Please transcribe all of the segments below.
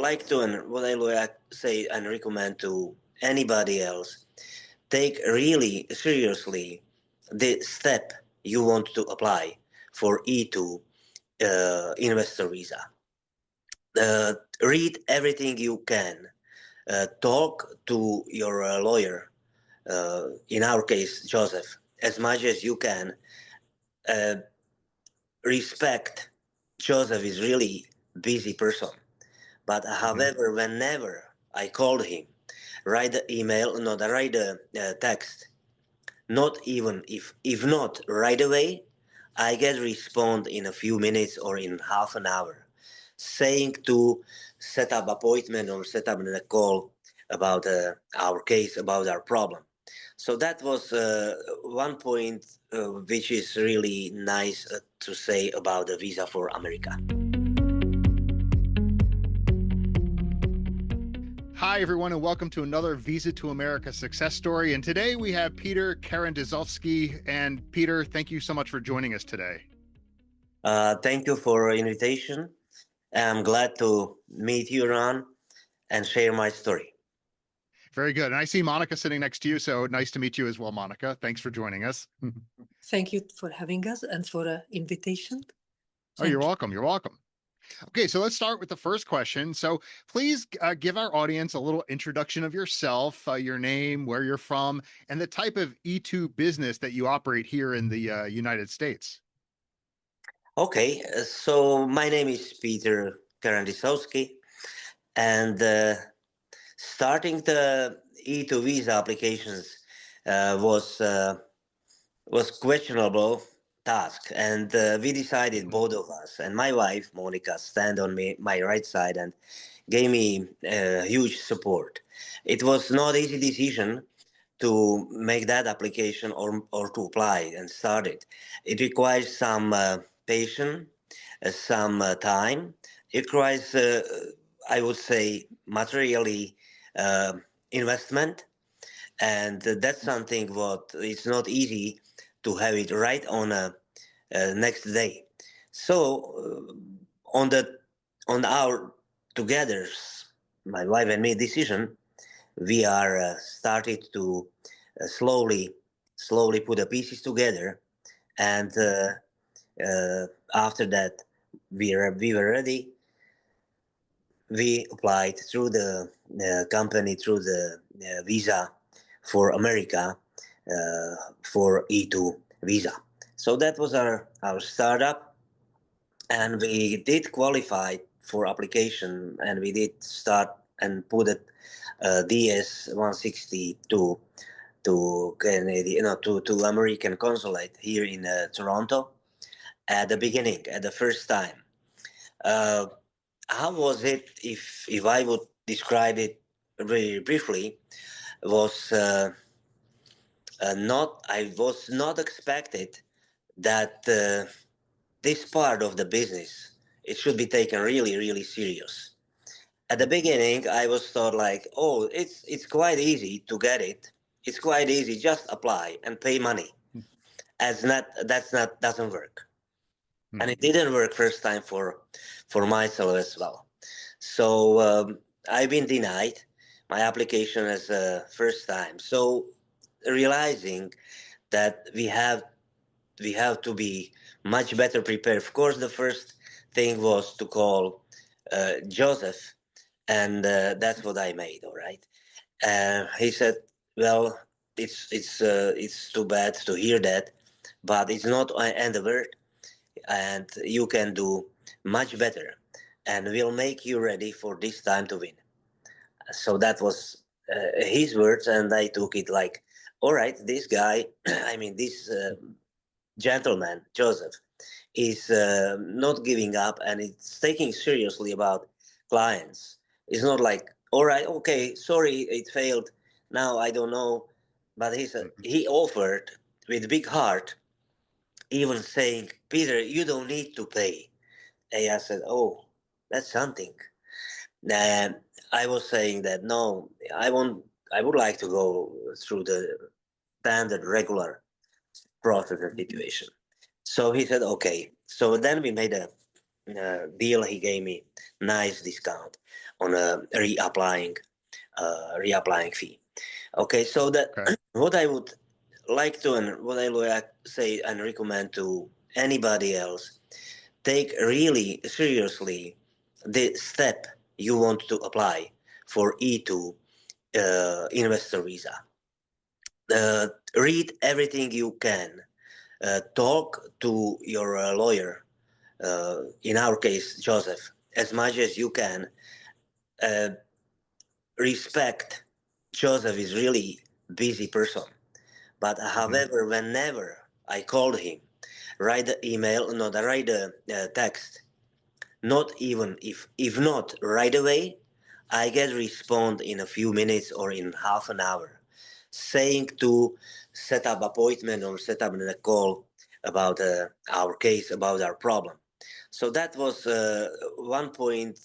like to, and what I like say and recommend to anybody else, take really seriously the step you want to apply for E2 investor visa. Read everything you can. Talk to your lawyer, in our case, Joseph, as much as you can. Uh, Respect. Joseph is really busy person. But however, whenever I called him, write the email, not write the text, not even if not right away, I get respond in a few minutes or in half an hour, saying to set up appointment or set up a call about our case, about our problem. So that was one point which is really nice to say about the visa for America. Hi, everyone, and welcome to another Visa to America success story. And today we have Peter Karandysovsky. And Peter, thank you so much for joining us today. Thank you for the invitation. I'm glad to meet you, Ron, and share my story. Very good. And I see Monica sitting next to you, so nice to meet you as well, Monica. Thanks for joining us. Thank you for having us and for the invitation. Oh, you're welcome. You're welcome. Okay, so let's start with the first question. So please give our audience a little introduction of yourself, your name, where you're from, and the type of E2 business that you operate here in the United States. Okay, so my name is Peter Karandysovsky, and starting the E2 visa applications was questionable task, and we decided, both of us, and my wife Monica stand on my right side and gave me huge support. It was not easy decision to make that application or to apply and start it. It requires some patience, some time. It requires, I would say, materially investment, and that's something what it's not easy to have it right on a next day. So on our together, my wife and me decision, we are started to slowly put the pieces together, and after that we were ready. We applied through the company, through the visa for America, for E2 visa. So that was our startup, and we did qualify for application, and we did start and put it DS 160 to Canadian, to American consulate here in Toronto at the beginning, at the first time. How was it, if I would describe it very briefly, was I was not expected that this part of the business, it should be taken really, really serious. At the beginning, I was thought like, oh, it's quite easy to get it. It's quite easy, just apply and pay money. Doesn't work. And it didn't work first time for myself as well. So I've been denied my application as a first time. So realizing that we have to be much better prepared. Of course, the first thing was to call Joseph, and that's what I made. All right. He said, "Well, it's too bad to hear that, but it's not end of word, and you can do much better, and we'll make you ready for this time to win." So that was his words, and I took it like, all right, this guy, I mean, this gentleman, Joseph, is not giving up, and it's taking seriously about clients. It's not like, all right, okay, sorry, it failed. Now I don't know, but he offered with big heart, even saying, Peter, you don't need to pay. And I said, oh, that's something. And I was saying that no, I would like to go through the standard regular process and situation. So he said, okay. So then we made a deal. He gave me nice discount on a reapplying fee. Okay, so that Okay. what I would like to and what I would say and recommend to anybody else, take really seriously the step you want to apply for E2 investor visa. Read everything you can. Talk to your lawyer, in our case, Joseph, as much as you can. Uh, Respect Joseph is really busy person. But Mhm. however, whenever I called him, write the email, not write the text, not even if not right away, I get respond in a few minutes or in half an hour, saying to set up appointment or set up a call about our case, about our problem. So that was one point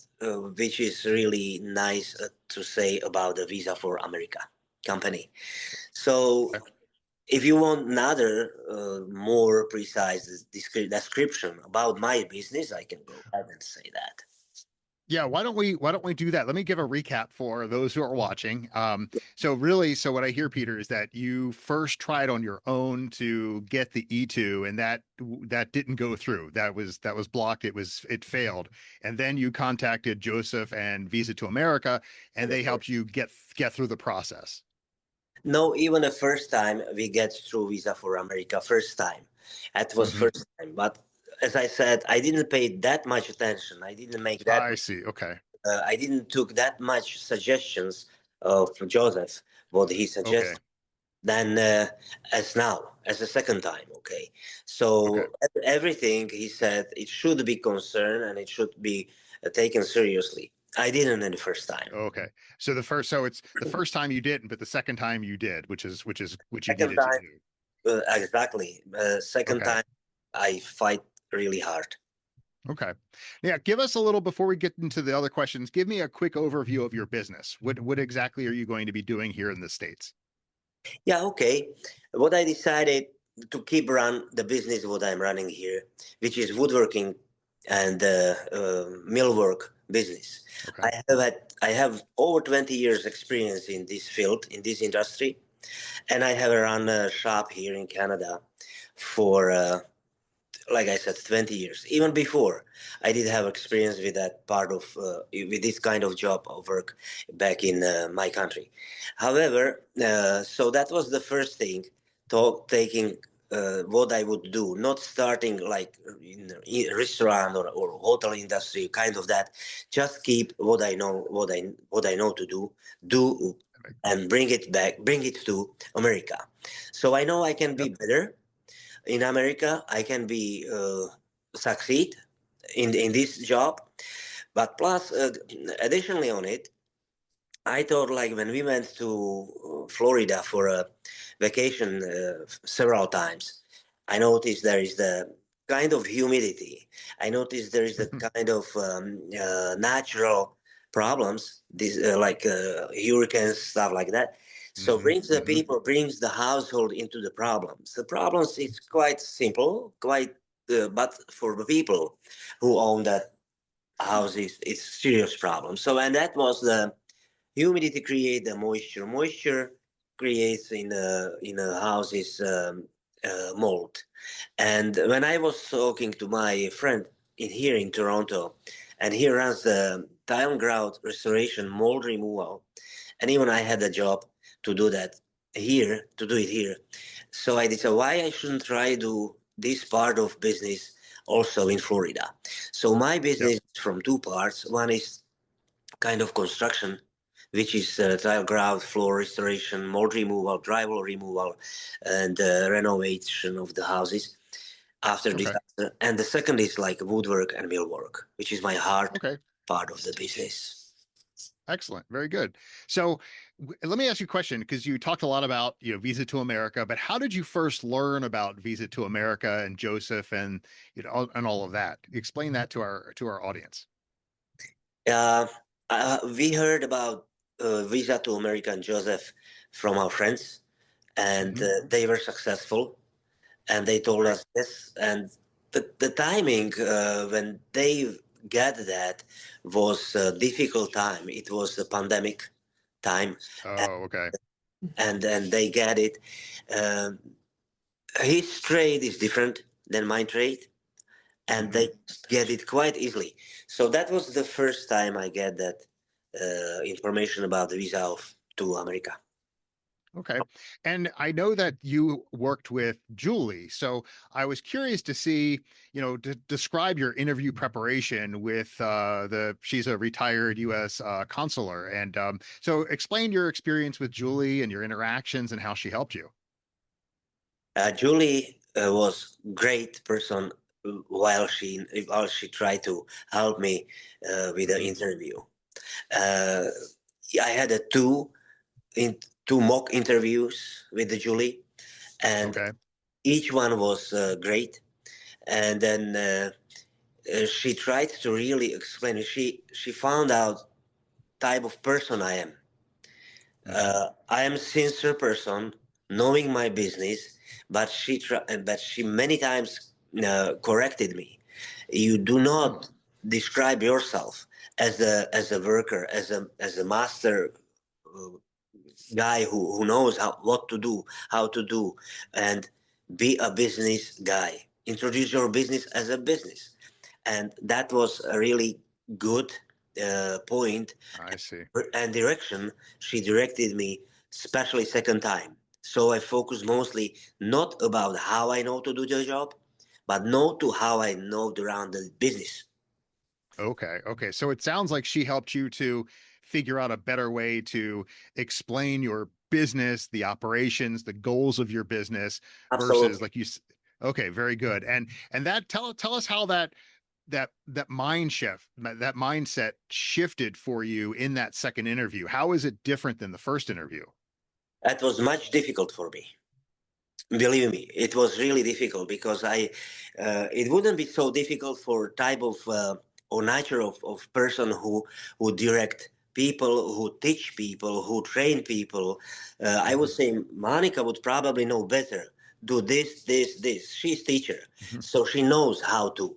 which is really nice to say about the Visa for America company. So Okay. if you want another more precise description about my business, I can go ahead and say that. Yeah, why don't we do that? Let me give a recap for those who are watching. So really, so what I hear, Peter, is that you first tried on your own to get the E2, and that didn't go through. That was blocked. It failed. And then you contacted Joseph and Visa to America, and they helped you get through the process. No, even the first time we get through Visa for America, first time. It was Hmm. first time. But as I said, I didn't pay that much attention. I didn't make that. I see. Okay. I didn't took that much suggestions of Joseph, what he Okay. suggested. Than as now, as a second time. Okay, Okay. so everything he said, it should be concerned and it should be taken seriously. I didn't in the first time. Okay. So it's the first time you didn't, but the second time you did, which you Second needed to time, do. exactly. Second Okay. time, I fight really hard. Okay. Yeah, give us a little before we get into the other questions. Give me a quick overview of your business. What exactly are you going to be doing here in the States? Yeah, okay. What I decided to keep run the business what I'm running here, which is woodworking and millwork business. Okay. I have over 20 years experience in this field, in this industry, and I have run a shop here in Canada for like I said, 20 years. Even before, I did have experience with that part of, with this kind of job of work back in my country. However, so that was the first thing, taking what I would do, not starting like in restaurant or hotel industry, kind of that. Just keep what I know, what I know to do, and bring it back, bring it to America. So I know I can be Yep. better in America. I can be succeed in this job, but plus additionally on it, I thought like when we went to Florida for a vacation several times, I noticed there is the kind of humidity. I noticed there is the kind of natural problems, this like hurricanes, stuff like that. So Hmm. brings the Hmm. people, brings the household into the problems. The problems is quite simple, quite, but for the people who own that house, it's serious problem. So and that was the humidity create the moisture. Moisture creates in a house is mold. And when I was talking to my friend in here in Toronto, and he runs the tile grout restoration, mold removal, and even I had a job to do that here, to do it here. So I decided why I shouldn't try do this part of business also in Florida. So my Yep. business is from two parts. One is kind of construction, which is tile grout, floor restoration, mold removal, drywall removal, and renovation of the houses after Okay. disaster. And the second is like woodwork and millwork, which is my heart Okay. part of the business. Excellent. Very good. So let me ask you a question because you talked a lot about, Visa to America, but how did you first learn about Visa to America and Joseph and and all of that? Explain that to our audience. Uh, we heard about Visa to America and Joseph from our friends, and Hmm. they were successful. And they told Great. us this, and the timing when they get that was a difficult time. It was the pandemic time, Oh, okay. and they get it. Um his trade is different than my trade, and Mhm. they get it quite easily. So that was the first time I get that information about the visa to America. Okay. And I know that you worked with Julie. So I was curious to see, to describe your interview preparation with she's a retired US consular. And so explain your experience with Julie and your interactions and how she helped you. Julie was great person while she tried to help me with the Mhm. interview. Uh, I had two mock interviews with the Julie, and Okay. each one was great. And then she tried to really explain it. She found out type of person I am. Hmm. I am a sincere person, knowing my business, but she many times corrected me. You do not describe yourself as a worker, as a master uh, guy who knows what to do, how to do, and be a business guy. Introduce your business as a business, and that was a really good point I see. and direction she directed me, especially second time. So I focus mostly not about how I know to do the job, but know to how I know to run the business. Okay. Okay. So it sounds like she helped you to figure out a better way to explain your business, the operations, the goals of your business versus Absolutely. like okay, very good. And that tell us how that that mindset shifted for you in that second interview. How is it different than the first interview? That was much difficult for me. Believe me, it was really difficult because it wouldn't be so difficult for type of or nature of person who direct people, who teach people, who train people. I would Mhm. say Monica would probably know better. Do this. She's teacher, Mhm. so she knows how to.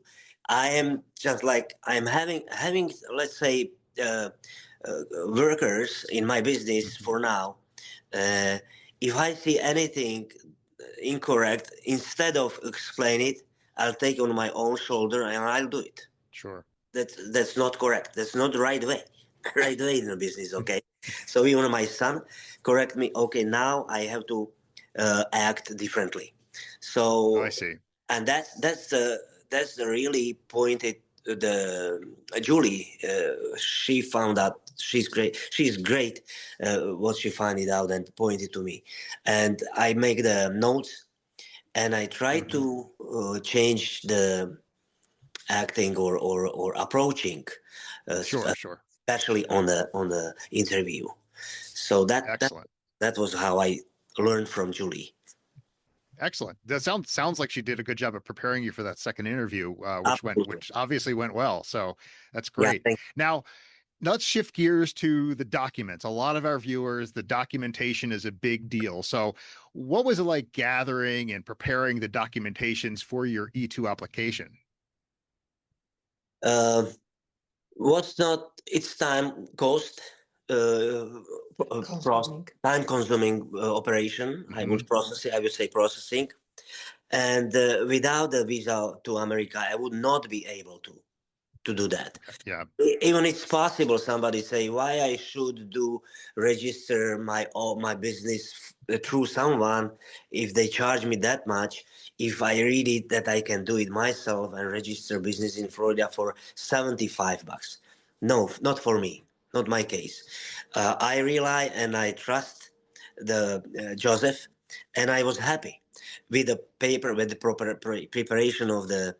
I am just like I'm having let's say workers in my business Mhm. for now. Uh, if I see anything incorrect, instead of explain it, I'll take on my own shoulder and I'll do it. Sure. That's not correct. That's not the right way. Right way in the business, okay? So even my son correct me. Okay, now I have to act differently. I So see. and that's the really pointed the Julie. She found out she's great. She's great. What she found it out and pointed to me, and I make the notes and I try Mhm. to change the acting or approaching, Sure, sure. especially on the interview. So Excellent. that was how I learned from Julie. Excellent. That sounds like she did a good job of preparing you for that second interview, Absolutely. which obviously went well. So that's Yeah. great. Now, let's shift gears to the documents. A lot of our viewers, the documentation is a big deal. So, what was it like gathering and preparing the documentations for your E-2 application? Uh, what's not its time cost, Consuming. time consuming operation. I Hmm. would process it. I would say processing, and without the visa to America, I would not be able to do that. Yeah, Even it's possible somebody say why I should do register my business through someone if they charge me that much, if I read it that I can do it myself and register business in Florida for $75. No, not for me, not my case. I rely and I trust the Joseph, and I was happy with the paper, with the proper preparation of the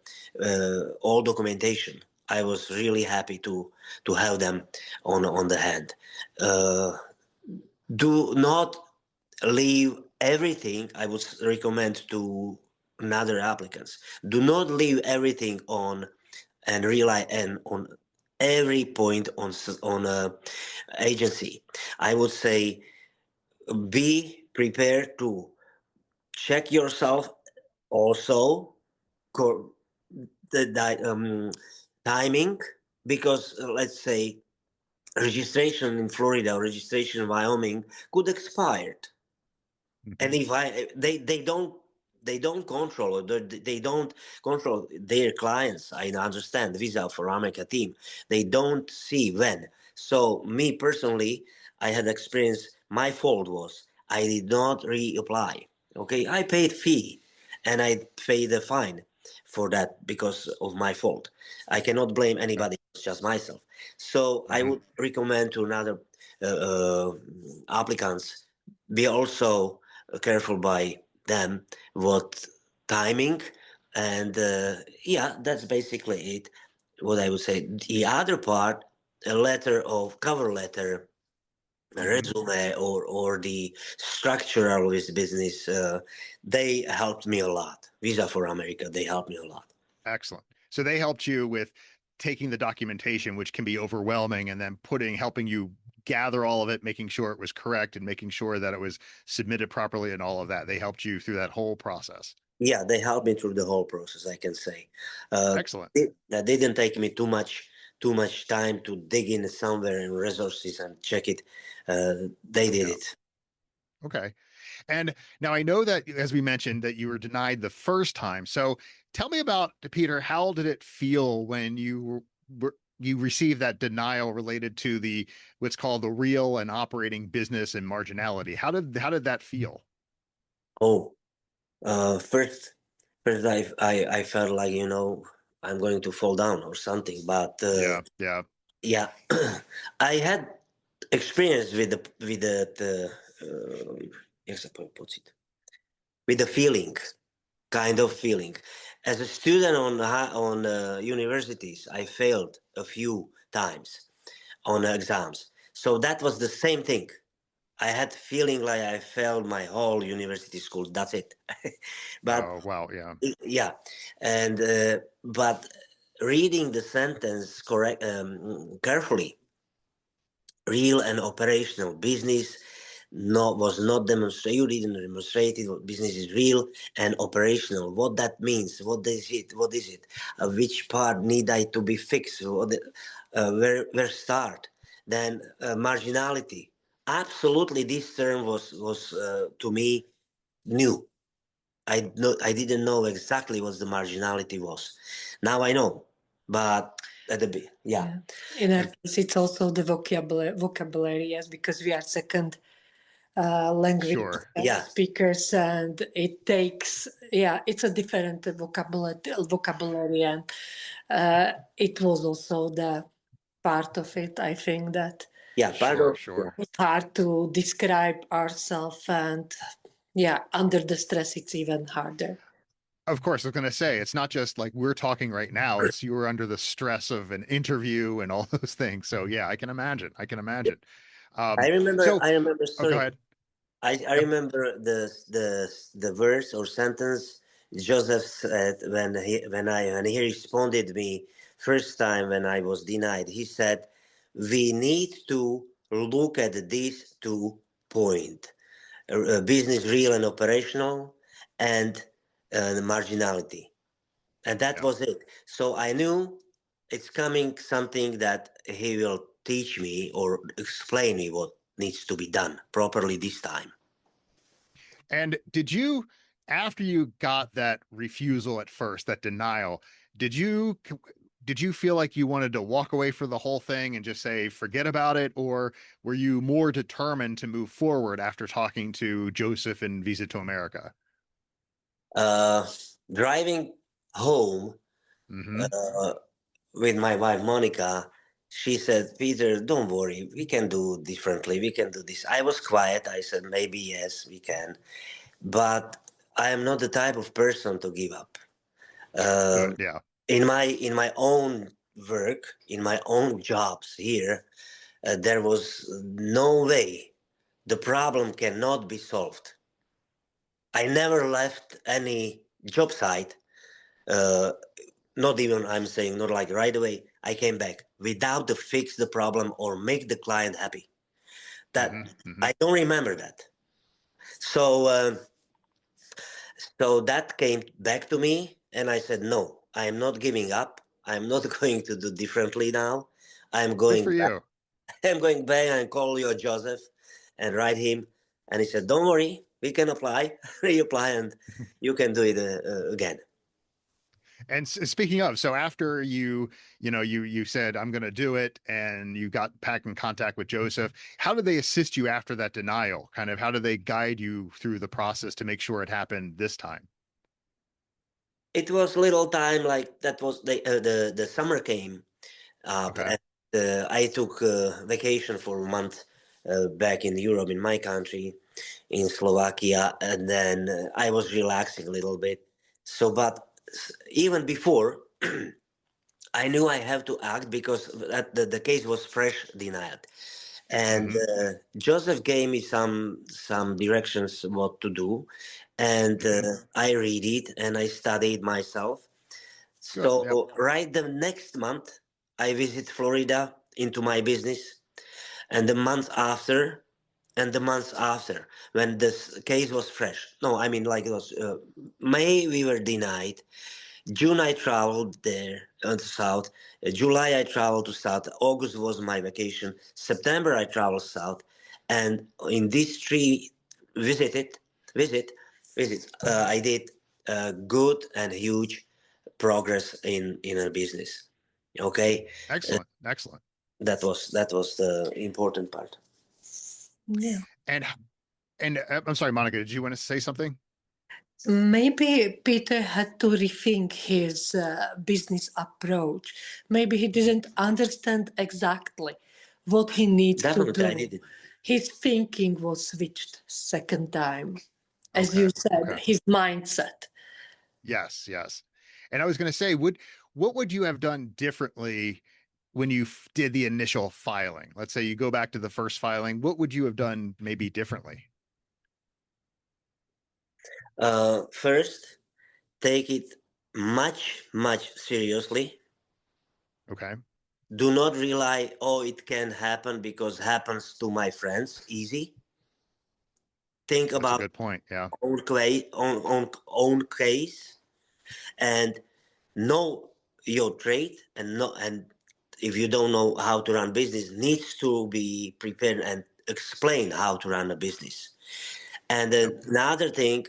all documentation. I was really happy to have them on the hand. Uh, do not leave everything. I would recommend to another applicants. Do not leave everything on and rely on every point on a agency. I would say be prepared to check yourself also. timing, because let's say registration in Florida or registration in Wyoming could expire. And if they don't control it, they don't control their clients. I understand Visa for America team, they don't see when. So me personally, I had experience. My fault was I did not reapply. Okay, I paid fee, and I paid the fine for that because of my fault. I cannot blame anybody, it's just myself. So I would recommend to another applicants, be also careful by them what timing. And yeah, that's basically it, what I would say. The other part, a letter of cover letter, a resume, or the structure of this business, they helped me a lot. Visa for America, they helped me a lot. Excellent. So they helped you with taking the documentation, which can be overwhelming, and then helping you gather all of it, making sure it was correct, and making sure that it was submitted properly, and all of that. They helped you through that whole process. Yeah, they helped me through the whole process, I can say. Excellent. That didn't take me too much time to dig in somewhere in resources and check it. They did it. Okay. And now I know that, as we mentioned, that you were denied the first time. So tell me about, Peter, how did it feel when you received that denial related to what's called the real and operating business and marginality? How did that feel? Oh, first I felt like, I'm going to fall down or something. But Yeah. yeah, I had experience with jak se povie pocit? With the feeling, kind of feeling. As a student on universities, I failed a few times on exams. So that was the same thing. I had feeling like I failed my whole university school. That's it. But Oh, wow. Yeah. yeah, and but reading the sentence carefully, real and operational business was not demonstrated. You didn't demonstrate it. Business is real and operational. What that means? What is it? What is it? Which part need I to be fixed? Where start? Then marginality. Absolutely, this term was to me new. I didn't know exactly what the marginality was. Now I know, but at the yeah. In our case, it's also the vocabulary, yes, because we are second language Sure. Yeah. speakers, and it takes, it's a different vocabulary, and it was also the part of it. I think that Yeah, Sure. it's hard to describe ourselves, and under the stress, it's even harder. Of course, I was going to say, it's not just like we're talking right now. It's you were under the stress of an interview and all those things. So yeah, I can imagine. I can imagine. I remember. So, I remember. oh, go Sorry, ahead. I Yep. remember the verse or sentence Joseph said when he responded me first time when I was denied. He said, "We need to look at these 2 points: business, real and operational, and the marginality." And that Yeah. was it. So I knew it's coming something that he will teach me or explain me what needs to be done properly this time. And after you got that refusal at first, that denial, did you did you feel like you wanted to walk away for the whole thing and just say forget about it, or were you more determined to move forward after talking to Joseph and Visa to America? Uh, Driving home Mm-hmm. uh, with my wife Monica, she said, "Peter, don't worry, we can do differently. We can do this." I was quiet. I said, "Maybe yes, we can," but I am not the type of person to give up. Good. Um, Yeah. in my own work, in my own jobs here, there was no way the problem cannot be solved. I never left any job site, uh, not even, I'm saying, not like right away. I came back without to fix the problem or make the client happy. That Mm-hmm. Mm-hmm. I don't remember that. So, so that came back to me, and I said no. I am not giving up. I'm not going to do differently now. I'm Good for going back. you. I'm going back and call your Joseph and write him. And he said, don't worry, we can apply, reapply, and you can do it again. And speaking of, so after you said I'm going to do it, and you got back in contact with Joseph, how did they assist you after that denial? Kind of, how do they guide you through the process to make sure it happened this time? It was little time like that was the summer came up, Okay. and I took vacation for a month back in Europe, in my country, in Slovakia, and then I was relaxing a little bit. So, but even before, I knew I have to act because the case was fresh denied, and Hmm. Joseph gave me some directions what to do, and Hmm. I read it and I studied myself. Good. Yep. So right the next month, I visit Florida into my business, and the month after, when this case was fresh. No, I mean like it was May we were denied. June I traveled there on the south. July I traveled to south. August was my vacation. September I traveled south, and in these three visited visit visits I did good and huge progress in a business. Okay, uh, Excellent. Excellent. that was the important part. Yeah. And I'm sorry, Monica, did you want to say something? Maybe Peter had to rethink his business approach. Maybe he didn't understand exactly what he needs to Definitely, I do. did it. His thinking was switched second time. As Okay. you said, Okay. his mindset. Yes. Yes. And I was going to say, what would you have done differently when you did the initial filing? Let's say you go back to the first filing. What would you have done maybe differently? First, take it much seriously. Okay. Do not rely, oh, it can happen because happens to my friends. Easy. Think That's a about good point. Yeah. own case, and know your trade, and know, and if you don't know how to run business, needs to be prepared and explain how to run a business. And Yep. then another thing,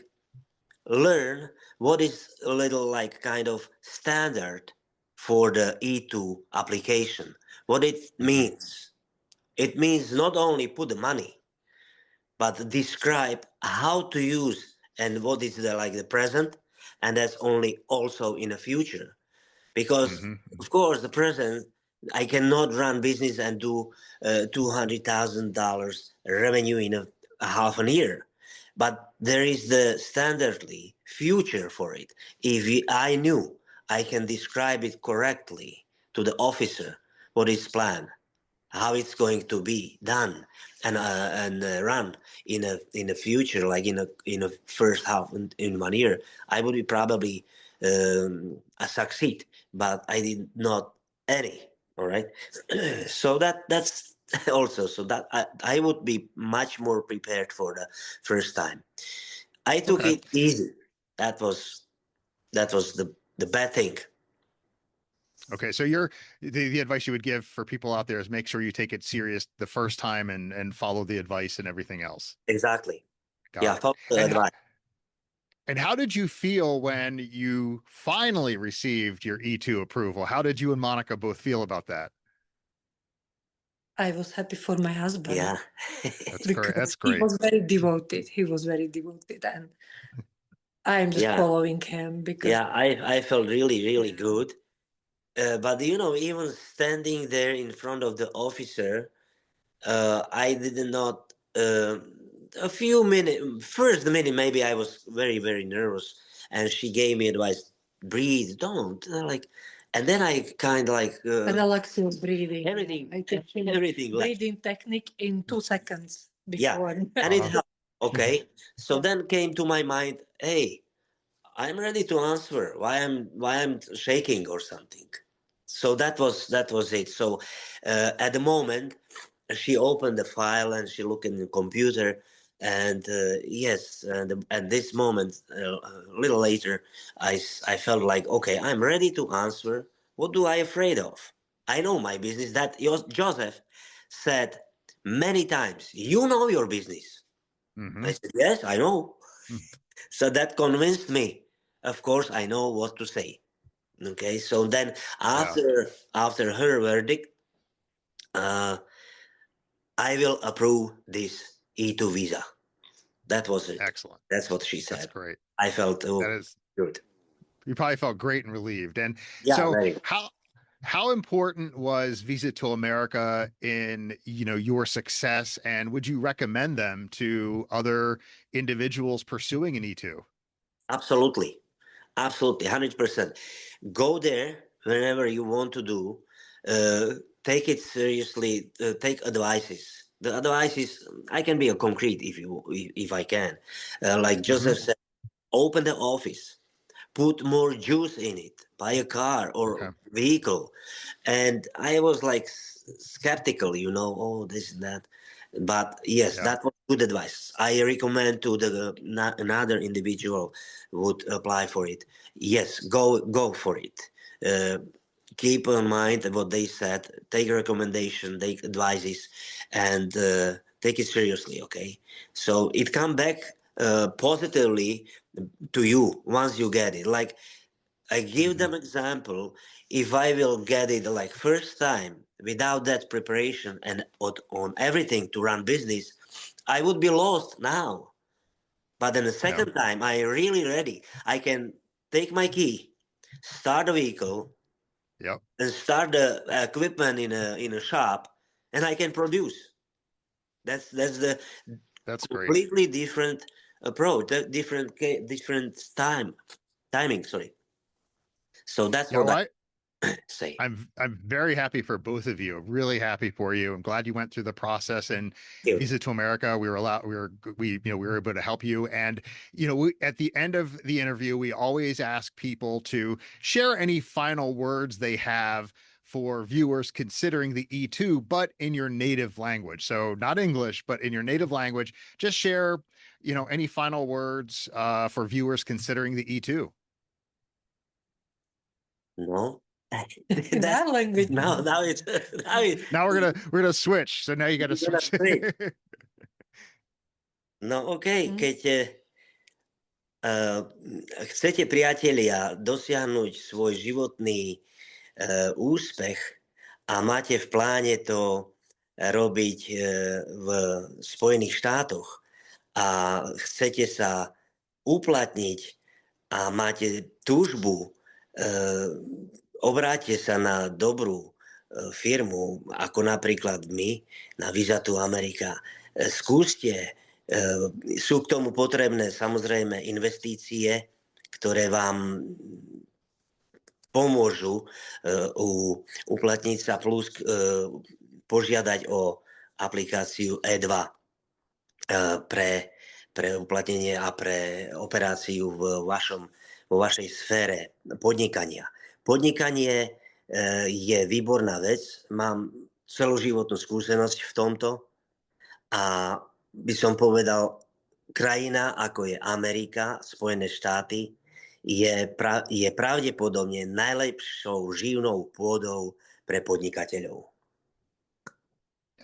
learn what is a little like kind of standard for the E-2 application. What it Hmm. means. It means not only put the money, but describe how to use and what is the like the present, and that's only also in the future. Because Hmm. of course the present, I cannot run business and do $200,000 revenue in a half a year, but there is the standardly future for it. If I knew, I can describe it correctly to the officer what is planned, how it's going to be done, and run in a future, like in a first half in 1 year. I would be probably a succeed, but I did not any. All right, so that's also, so that I would be much more prepared for the first time. I took Okay. it easy. That was the bad thing. Okay. So the advice you would give for people out there is make sure you take it serious the first time and follow the advice and everything else. Exactly. Got Yeah, it. follow the And advice. and how did you feel when you finally received your E-2 approval? How did you and Monica both feel about that? I was happy for my husband Yeah. That's great. because That's he great. was very devoted. He was very devoted, and I'm just Yeah. following him because Yeah, I felt really good. But even standing there in front of the officer, I did not. A few minutes, first minute, maybe I was very nervous, and she gave me advice: breathe, don't like. And then I kind of like relax your breathing. everything, I teach him everything left. breathing technique in 2 seconds Yeah, before. and it Uh-huh. helped. Okay, so then came to my mind, hey, I'm ready to answer why I'm shaking or something. So that was it. So at the moment, she opened the file and she looked in the computer, And yes, and at this moment, a little later, I felt like, okay, I'm ready to answer. What do I afraid of? I know my business. That Joseph said many times, you know your business. I said, yes, I know. So that convinced me. Of course, I know what to say. Okay, so then after her verdict, I will approve this E2 visa. That was it. Excellent. That's what she said. That's great. I felt That is good. You probably felt great and relieved. And Yeah, so very. how important was Visa to America in, your success, and would you recommend them to other individuals pursuing an E2? Absolutely. Absolutely. 100%. Go there whenever you want to do. Take it seriously. Take advices. The advices, I can be a concrete if I can. Like Joseph said, open the office. Put more juice in it. Buy a car Okay. or vehicle. And I was like skeptical, oh, this and that. But yes, Yeah. that was good advice. I recommend to another individual would apply for it. Yes, go for it. Uh, Keep in mind what they said. Take recommendation, take advices, and take it seriously. Okay, so it come back positively to you once you get it. Like I give them example. If I will get it like first time without that preparation and on everything to run business, I would be lost now. But then the second time, I really ready. I can take my key, start a vehicle, Yep. and start the equipment in a shop, and I can produce. That's the That's great. completely different approach, different timing. Sorry. So that's You know what what? I say. I'm very happy for both of you. Really happy for you. I'm glad you went through the process, and Thank you. Visa to America. We were able to help you. And at the end of the interview, we always ask people to share any final words they have for viewers considering the E2, but in your native language. So not English, but in your native language. Just share, any final words for viewers considering the E2. No. In That's our language. now it's now Now we're gonna switch. So now you got to you're gonna switch. switch. No, OK, keď chcete, priatelia, dosiahnuť svoj životný úspech a máte v pláne to robiť v Spojených štátoch a chcete sa uplatniť a máte túžbu, obráťte sa na dobrú firmu, ako napríklad my, na Visa to America. Skúste, sú k tomu potrebné samozrejme investície, ktoré vám pomôžu uplatniť sa plus požiadať o aplikáciu E2 pre uplatnenie a pre operáciu vo vašej sfére podnikania. Podnikanie je výborná vec. Mám celoživotnú skúsenosť v tomto a by som povedal, krajina ako je Amerika, Spojené štáty, je pravdepodobne najlepšou živnou pôdou pre podnikateľov.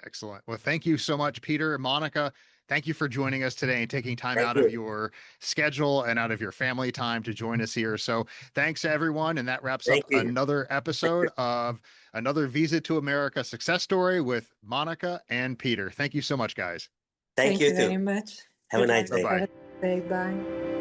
Excellent. Well, thank you so much, Peter and Monica. Thank you for joining us today and taking time Thank out you. of your schedule and out of your family time to join us here. So thanks everyone. And that wraps Thank up you. another episode of another Visa to America success story with Monica and Peter. Thank you so much, guys. Thank you very too. much. Have a nice day. Bye-bye. Have a nice day. Bye.